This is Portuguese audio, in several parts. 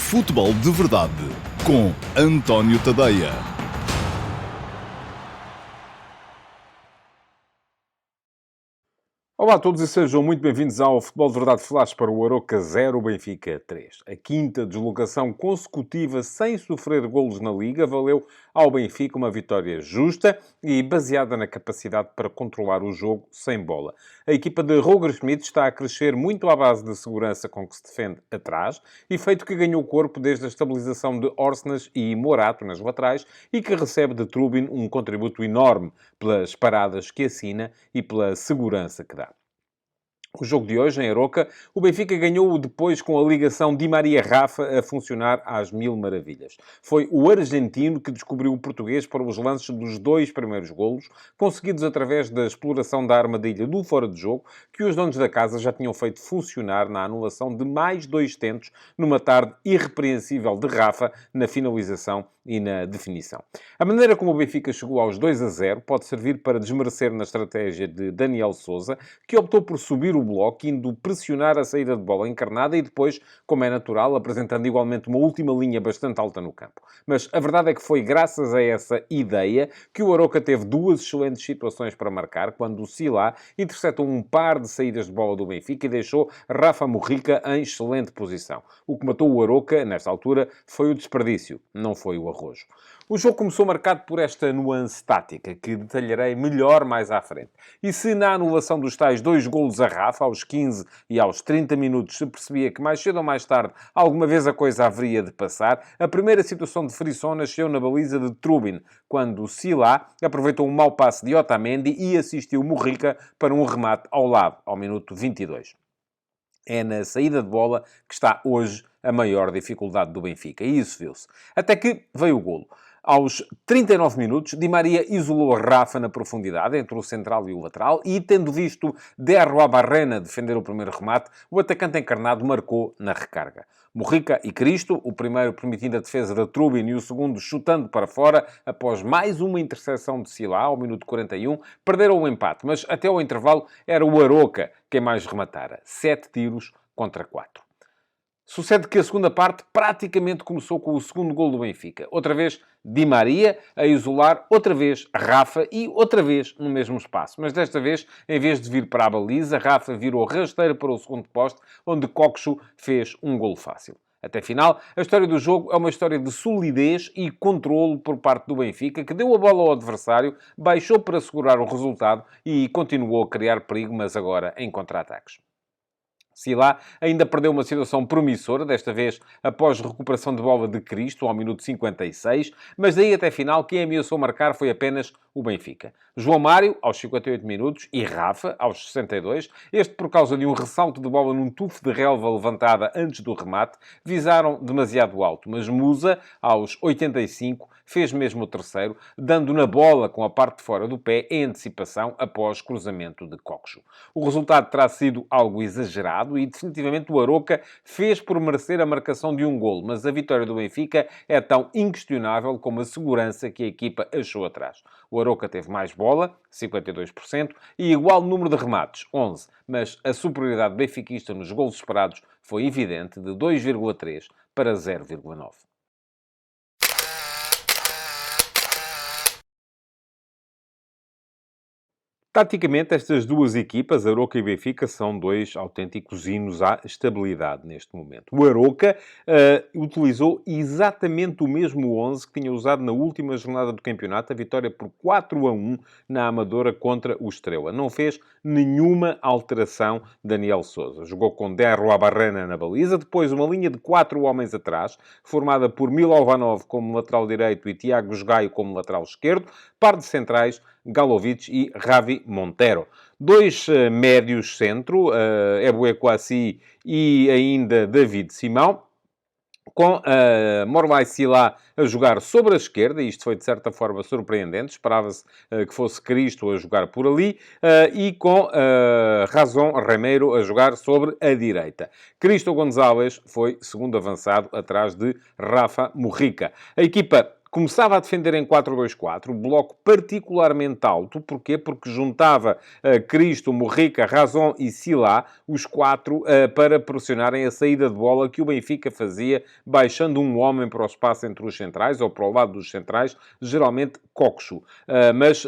Futebol de Verdade com António Tadeia. Olá a todos e sejam muito bem-vindos ao Futebol de Verdade Flash para o Aroca 0, Benfica 3. A quinta deslocação consecutiva sem sofrer golos na Liga valeu ao Benfica uma vitória justa e baseada na capacidade para controlar o jogo sem bola. A equipa de Roger Schmidt está a crescer muito à base da segurança com que se defende atrás, efeito que ganhou corpo desde a estabilização de Orsnes e Morato nas laterais e que recebe de Trubin um contributo enorme pelas paradas que assina e pela segurança que dá. O jogo de hoje, em Aroca, o Benfica ganhou depois com a ligação Di Maria-Rafa a funcionar às mil maravilhas. Foi o argentino que descobriu o português para os lances dos dois primeiros golos, conseguidos através da exploração da armadilha do fora de jogo, que os donos da casa já tinham feito funcionar na anulação de mais dois tentos, numa tarde irrepreensível de Rafa na finalização e na definição. A maneira como o Benfica chegou aos 2-0 pode servir para desmerecer na estratégia de Daniel Sousa, que optou por subir o bloco, indo pressionar a saída de bola encarnada e depois, como é natural, apresentando igualmente uma última linha bastante alta no campo. Mas a verdade é que foi graças a essa ideia que o Aroca teve duas excelentes situações para marcar, quando o Sila interceptou um par de saídas de bola do Benfica e deixou Rafa Mujica em excelente posição. O que matou o Aroca, nesta altura, foi o desperdício, não foi o arrojo. O jogo começou marcado por esta nuance tática, que detalharei melhor mais à frente. E se na anulação dos tais dois golos a Rafa, aos 15 e aos 30 minutos, se percebia que mais cedo ou mais tarde alguma vez a coisa haveria de passar, a primeira situação de frição nasceu na baliza de Trubin, quando o Sila aproveitou um mau passe de Otamendi e assistiu Mujica para um remate ao lado, ao minuto 22. É na saída de bola que está hoje a maior dificuldade do Benfica. E isso viu-se. Até que veio o golo. Aos 39 minutos, Di Maria isolou a Rafa na profundidade, entre o central e o lateral, e tendo visto Derro Barrena defender o primeiro remate, o atacante encarnado marcou na recarga. Mujica e Cristo, o primeiro permitindo a defesa da Trubin e o segundo chutando para fora, após mais uma interseção de Sila, ao minuto 41, perderam o empate, mas até ao intervalo era o Aroca quem mais rematara. 7 tiros contra 4. Sucede que a segunda parte praticamente começou com o segundo golo do Benfica. Outra vez Di Maria a isolar, outra vez Rafa e outra vez no mesmo espaço. Mas desta vez, em vez de vir para a baliza, Rafa virou rasteiro para o segundo poste, onde Coxo fez um golo fácil. Até final, a história do jogo é uma história de solidez e controlo por parte do Benfica, que deu a bola ao adversário, baixou para segurar o resultado e continuou a criar perigo, mas agora em contra-ataques. Sila ainda perdeu uma situação promissora, desta vez após recuperação de bola de Cristo, ao minuto 56, mas daí até final quem ameaçou marcar foi apenas o Benfica. João Mário, aos 58 minutos, e Rafa, aos 62, este por causa de um ressalto de bola num tufo de relva levantada antes do remate, visaram demasiado alto, mas Musa, aos 85, fez mesmo o terceiro, dando na bola com a parte de fora do pé em antecipação após cruzamento de Coxo. O resultado terá sido algo exagerado e definitivamente o Aroca fez por merecer a marcação de um golo, mas a vitória do Benfica é tão inquestionável como a segurança que a equipa achou atrás. O Aroca teve mais bola, 52%, e igual número de remates, 11, mas a superioridade benfiquista nos golos esperados foi evidente, de 2,3 para 0,9. Taticamente, estas duas equipas, Aroca e Benfica, são dois autênticos hinos à estabilidade neste momento. O Aroca utilizou exatamente o mesmo 11 que tinha usado na última jornada do campeonato, a vitória por 4-1 na Amadora contra o Estrela. Não fez nenhuma alteração Daniel Sousa. Jogou com Derro Barrena na baliza, depois uma linha de 4 homens atrás, formada por Milovanov como lateral direito e Tiago Gaio como lateral esquerdo, par de centrais, Galovic e Ravi Montero. Dois médios centro, Eboué Kouassi e ainda David Simão, com Morlai Sila a jogar sobre a esquerda, e isto foi de certa forma surpreendente, esperava-se que fosse Cristo a jogar por ali, e com Razón Remeiro a jogar sobre a direita. Cristo González foi segundo avançado atrás de Rafa Mujica. A equipa Começava a defender em 4-2-4, bloco particularmente alto. Porquê? Porque juntava Cristo, Morrica, Razon e Silá, os quatro, para pressionarem a saída de bola que o Benfica fazia, baixando um homem para o espaço entre os centrais, ou para o lado dos centrais, geralmente Coxo. Mas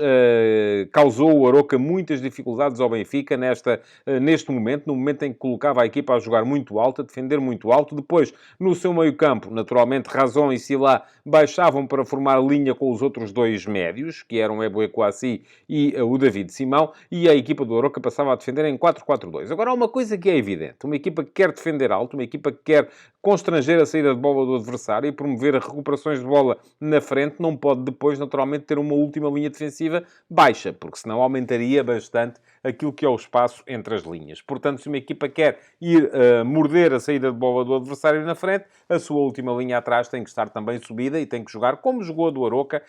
causou o Aroca muitas dificuldades ao Benfica neste momento, no momento em que colocava a equipa a jogar muito alto, a defender muito alto. Depois, no seu meio-campo, naturalmente, Razon e Silá baixavam para formar linha com os outros dois médios, que eram Eboué Kouassi e o David Simão, e a equipa do Aroca passava a defender em 4-4-2. Agora, há uma coisa que é evidente. Uma equipa que quer defender alto, uma equipa que quer constranger a saída de bola do adversário e promover as recuperações de bola na frente, não pode depois, naturalmente, ter uma última linha defensiva baixa, porque senão aumentaria bastante aquilo que é o espaço entre as linhas. Portanto, se uma equipa quer ir morder a saída de bola do adversário na frente, a sua última linha atrás tem que estar também subida e tem que jogar como jogou a do Aroca,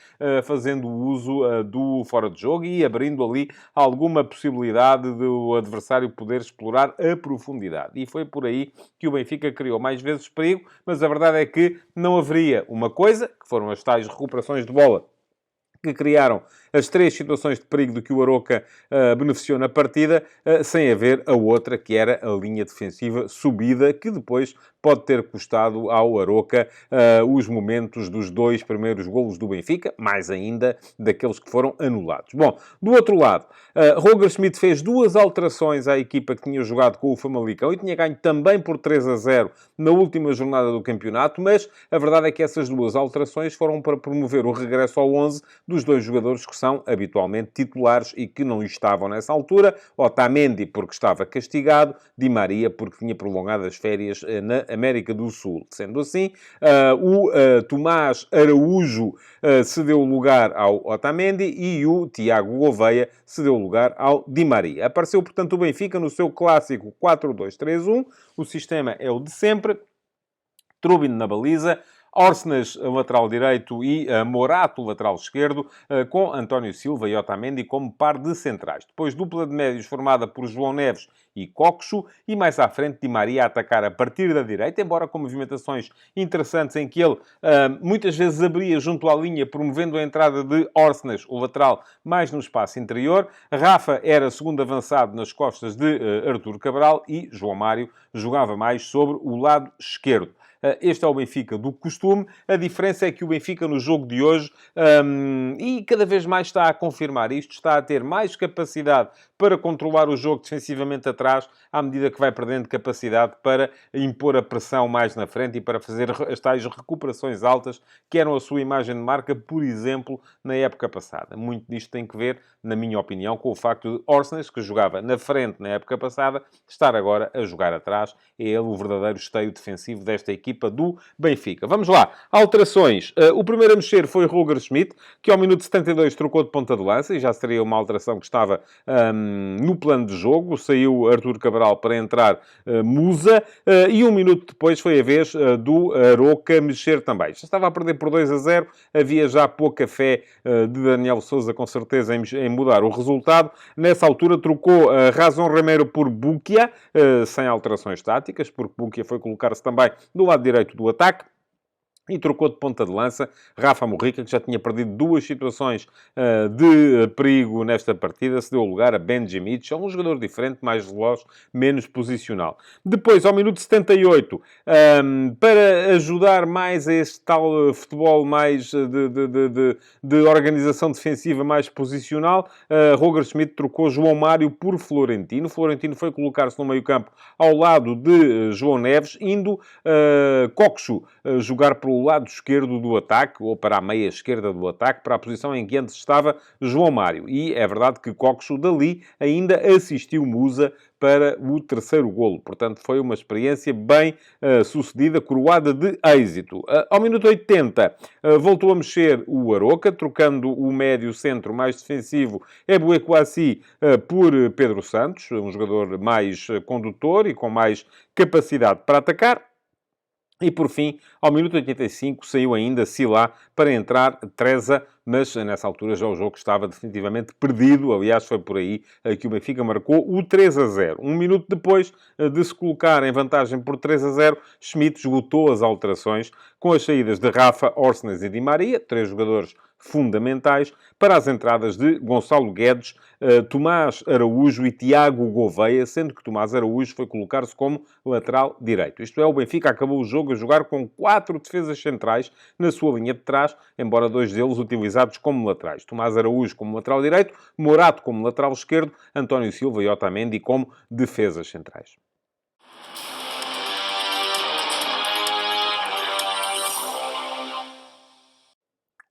fazendo uso do fora de jogo e abrindo ali alguma possibilidade do adversário poder explorar a profundidade. E foi por aí que o Benfica criou mais vezes perigo, mas a verdade é que não haveria uma coisa, que foram as tais recuperações de bola, que criaram as três situações de perigo de que o Aroca beneficiou na partida, sem haver a outra, que era a linha defensiva subida, que depois pode ter custado ao Aroca os momentos dos dois primeiros golos do Benfica, mais ainda daqueles que foram anulados. Bom, do outro lado, Roger Schmidt fez duas alterações à equipa que tinha jogado com o Famalicão e tinha ganho também por 3-0 na última jornada do campeonato, mas a verdade é que essas duas alterações foram para promover o regresso ao 11 dos dois jogadores que são habitualmente titulares e que não estavam nessa altura. Otamendi porque estava castigado, Di Maria porque tinha prolongado as férias na América do Sul. Sendo assim, o Tomás Araújo cedeu lugar ao Otamendi e o Tiago Gouveia cedeu lugar ao Di Maria. Apareceu, portanto, o Benfica no seu clássico 4-2-3-1. O sistema é o de sempre. Trubin na baliza, Orsnes, lateral direito, e Morato, lateral esquerdo, com António Silva e Otamendi como par de centrais. Depois, dupla de médios formada por João Neves e Coxo, e mais à frente Di Maria a atacar a partir da direita, embora com movimentações interessantes em que ele muitas vezes abria junto à linha, promovendo a entrada de Orsnes, o lateral, mais no espaço interior. Rafa era segundo avançado nas costas de Artur Cabral e João Mário jogava mais sobre o lado esquerdo. Este é o Benfica do costume. A diferença é que o Benfica, no jogo de hoje, e cada vez mais está a confirmar isto, está a ter mais capacidade para controlar o jogo defensivamente atrás, à medida que vai perdendo capacidade para impor a pressão mais na frente e para fazer as tais recuperações altas que eram a sua imagem de marca, por exemplo, na época passada. Muito disto tem que ver, na minha opinião, com o facto de Orsnes, que jogava na frente na época passada, estar agora a jogar atrás. É ele o verdadeiro esteio defensivo desta equipa do Benfica. Vamos lá. Alterações. O primeiro a mexer foi Roger Schmidt, que ao minuto 72 trocou de ponta de lança, e já seria uma alteração que estava no plano de jogo. Saiu Artur Cabral para entrar Musa, e um minuto depois foi a vez do Aroca mexer também. Já estava a perder por 2-0, havia já pouca fé de Daniel Sousa, com certeza, em mudar o resultado. Nessa altura trocou Razon Romero por Buquia, sem alterações táticas, porque Buquia foi colocar-se também do lado direito do ataque. E trocou de ponta de lança Rafa Morrica, que já tinha perdido duas situações de perigo nesta partida. Se deu lugar a Benji Mitchell, um jogador diferente, mais veloz, menos posicional. Depois, ao minuto 78, para ajudar mais a este tal futebol mais de organização defensiva mais posicional, Roger Schmidt trocou João Mário por Florentino. Florentino foi colocar-se no meio-campo ao lado de João Neves, indo Coxo jogar pelo lado esquerdo do ataque, ou para a meia esquerda do ataque, para a posição em que antes estava João Mário. E é verdade que Coxo dali ainda assistiu Musa para o terceiro golo. Portanto, foi uma experiência bem sucedida, coroada de êxito. Ao minuto 80, voltou a mexer o Aroca, trocando o médio centro mais defensivo, Eboué Kouassi, por Pedro Santos, um jogador mais condutor e com mais capacidade para atacar. E, por fim, ao minuto 85, saiu ainda Silá para entrar Treza mas nessa altura já o jogo estava definitivamente perdido. Aliás, foi por aí que o Benfica marcou o 3-0. Um minuto depois de se colocar em vantagem por 3-0, Schmidt esgotou as alterações com as saídas de Rafa, Orsnes e Di Maria, três jogadores fundamentais, para as entradas de Gonçalo Guedes, Tomás Araújo e Tiago Gouveia, sendo que Tomás Araújo foi colocar-se como lateral direito. Isto é, o Benfica acabou o jogo a jogar com 4 defesas centrais na sua linha de trás, embora 2 deles utilizados como laterais. Tomás Araújo como lateral direito, Morato como lateral esquerdo, António Silva e Otamendi como defesas centrais.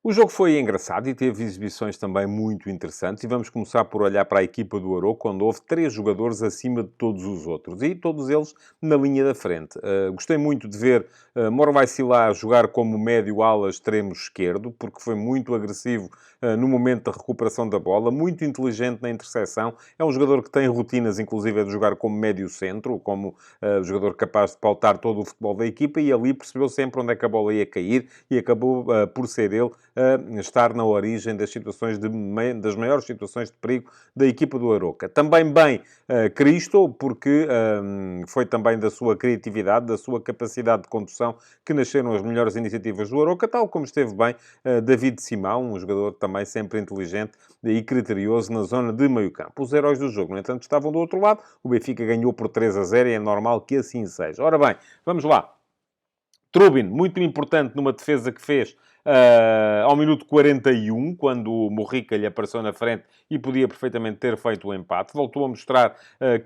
O jogo foi engraçado e teve exibições também muito interessantes. E vamos começar por olhar para a equipa do Aroca, onde houve 3 jogadores acima de todos os outros. E todos eles na linha da frente. Gostei muito de ver Morvai Silá jogar como médio-ala extremo esquerdo, porque foi muito agressivo no momento da recuperação da bola, muito inteligente na interseção. É um jogador que tem rotinas, inclusive, de jogar como médio-centro, como jogador capaz de pautar todo o futebol da equipa, e ali percebeu sempre onde é que a bola ia cair e acabou por ser ele estar na origem das situações das maiores situações de perigo da equipa do Aroca. Também bem Cristo, porque foi também da sua criatividade, da sua capacidade de condução que nasceram as melhores iniciativas do Aroca, tal como esteve bem David Simão, um jogador também sempre inteligente e criterioso na zona de meio-campo. Os heróis do jogo, no entanto, estavam do outro lado. O Benfica ganhou por 3-0 e é normal que assim seja. Ora bem, vamos lá. Trubin, muito importante numa defesa que fez ao minuto 41, quando o Morrica lhe apareceu na frente e podia perfeitamente ter feito o empate. Voltou a mostrar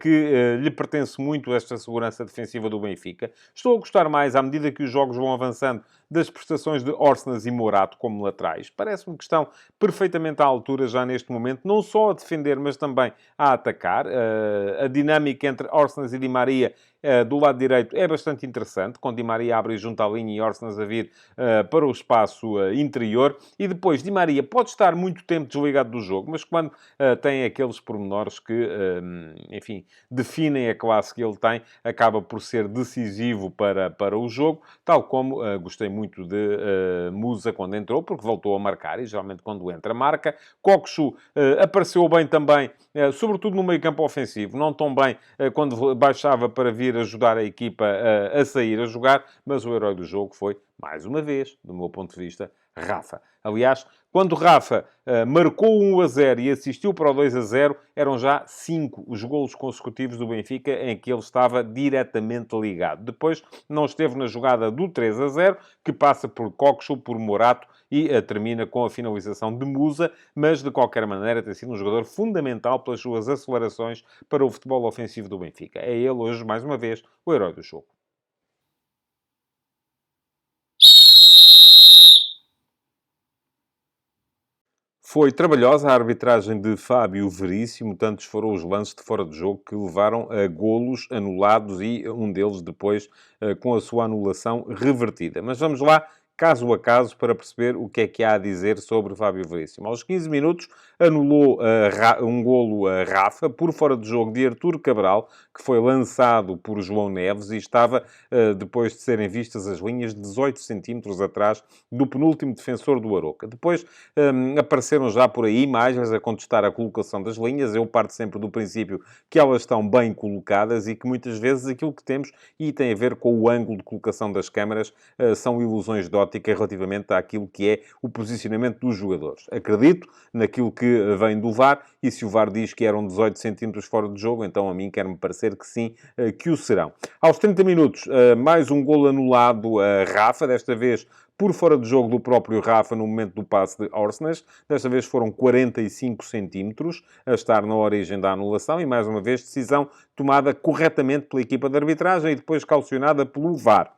que lhe pertence muito esta segurança defensiva do Benfica. Estou a gostar mais, à medida que os jogos vão avançando, das prestações de Orsnes e Morato como laterais. Parece-me que estão perfeitamente à altura já neste momento, não só a defender, mas também a atacar. A dinâmica entre Orsnes e Di Maria do lado direito é bastante interessante, com Di Maria a abrir junto à linha e Orsnes a vir para o espaço interior. E depois, Di Maria pode estar muito tempo desligado do jogo, mas quando tem aqueles pormenores que, enfim, definem a classe que ele tem, acaba por ser decisivo para o jogo, tal como gostei muito de Musa quando entrou, porque voltou a marcar, e geralmente quando entra, marca. Kokshu apareceu bem também, sobretudo no meio-campo ofensivo, não tão bem quando baixava para vir ajudar a equipa a sair a jogar, mas o herói do jogo foi, mais uma vez, do meu ponto de vista, Rafa. Aliás, quando Rafa marcou 1-0 e assistiu para o 2-0, eram já 5 os golos consecutivos do Benfica em que ele estava diretamente ligado. Depois não esteve na jogada do 3-0, que passa por Kokshu, por Morato e termina com a finalização de Musa, mas de qualquer maneira tem sido um jogador fundamental pelas suas acelerações para o futebol ofensivo do Benfica. É ele hoje, mais uma vez, o herói do jogo. Foi trabalhosa a arbitragem de Fábio Veríssimo, tantos foram os lances de fora de jogo que levaram a golos anulados e um deles depois com a sua anulação revertida. Mas vamos lá, caso a caso, para perceber o que é que há a dizer sobre Fábio Veríssimo. Aos 15 minutos, anulou um golo a Rafa, por fora de jogo de Artur Cabral, que foi lançado por João Neves e estava, depois de serem vistas as linhas, 18 centímetros atrás do penúltimo defensor do Aroca. Depois apareceram já por aí imagens a contestar a colocação das linhas. Eu parto sempre do princípio que elas estão bem colocadas e que muitas vezes aquilo que temos, e tem a ver com o ângulo de colocação das câmaras, são ilusões de ótica relativamente àquilo que é o posicionamento dos jogadores. Acredito naquilo que vem do VAR, e se o VAR diz que eram 18 centímetros fora de jogo, então a mim quer-me parecer que sim, que o serão. Aos 30 minutos, mais um golo anulado a Rafa, desta vez por fora de jogo do próprio Rafa no momento do passe de Orsnes. Desta vez foram 45 centímetros a estar na origem da anulação e, mais uma vez, decisão tomada corretamente pela equipa de arbitragem e depois caucionada pelo VAR.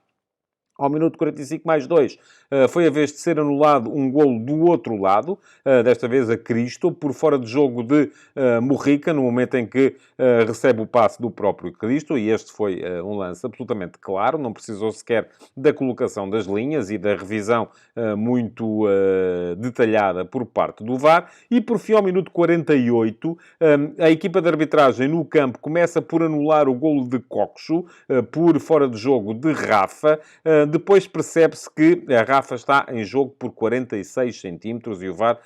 Ao minuto 45 mais 2, foi a vez de ser anulado um golo do outro lado, desta vez a Cristo, por fora de jogo de Morrica, no momento em que recebe o passe do próprio Cristo, e este foi um lance absolutamente claro, não precisou sequer da colocação das linhas e da revisão muito detalhada por parte do VAR. E por fim, ao minuto 48, a equipa de arbitragem no campo começa por anular o golo de Kokshu, por fora de jogo de Rafa. Depois percebe-se que a Rafa está em jogo por 46 centímetros e o VAR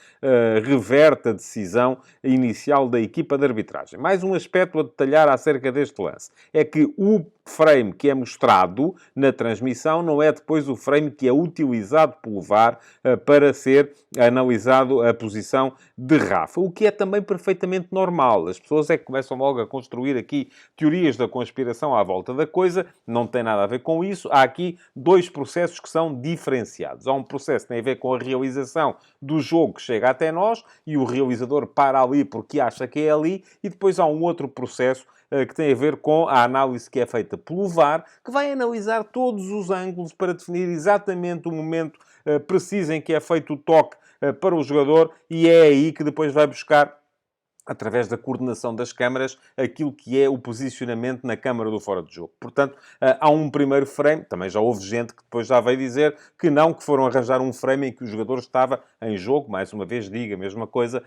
reverte a decisão inicial da equipa de arbitragem. Mais um aspecto a detalhar acerca deste lance é que o frame que é mostrado na transmissão não é depois o frame que é utilizado pelo VAR para ser analisado a posição de Rafa, o que é também perfeitamente normal. As pessoas é que começam logo a construir aqui teorias da conspiração à volta da coisa, não tem nada a ver com isso. Há aqui dois processos que são diferenciados. Há um processo que tem a ver com a realização do jogo que chega até nós e o realizador para ali porque acha que é ali, e depois há um outro processo que tem a ver com a análise que é feita pelo VAR, que vai analisar todos os ângulos para definir exatamente o momento preciso em que é feito o toque para o jogador, e é aí que depois vai buscar, através da coordenação das câmaras, aquilo que é o posicionamento na câmara do fora de jogo. Portanto, há um primeiro frame. Também já houve gente que depois já veio dizer que não, que foram arranjar um frame em que o jogador estava em jogo. Mais uma vez, digo a mesma coisa.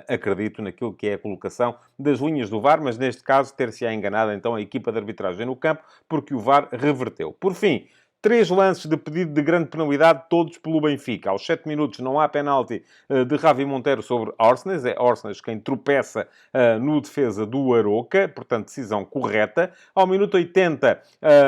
Acredito naquilo que é a colocação das linhas do VAR, mas neste caso ter-se-á enganado então a equipa de arbitragem no campo, porque o VAR reverteu. Por fim, 3 lances de pedido de grande penalidade, todos pelo Benfica. Aos 7 minutos não há penalti de Ravi Monteiro sobre Orsnes. É Orsnes quem tropeça no defesa do Aroca. Portanto, decisão correta. Ao minuto 80,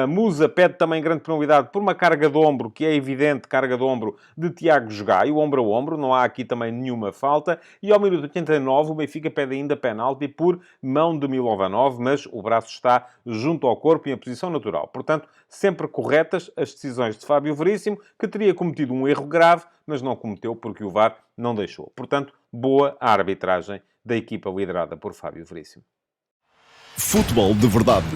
Musa pede também grande penalidade por uma carga de ombro, que é evidente, carga de ombro de Tiago Jogaio, ombro a ombro. Não há aqui também nenhuma falta. E ao minuto 89, o Benfica pede ainda penalti por mão de Milovanov, mas o braço está junto ao corpo e em posição natural. Portanto, sempre corretas as decisões de Fábio Veríssimo, que teria cometido um erro grave, mas não cometeu porque o VAR não deixou. Portanto, boa a arbitragem da equipa liderada por Fábio Veríssimo. Futebol de Verdade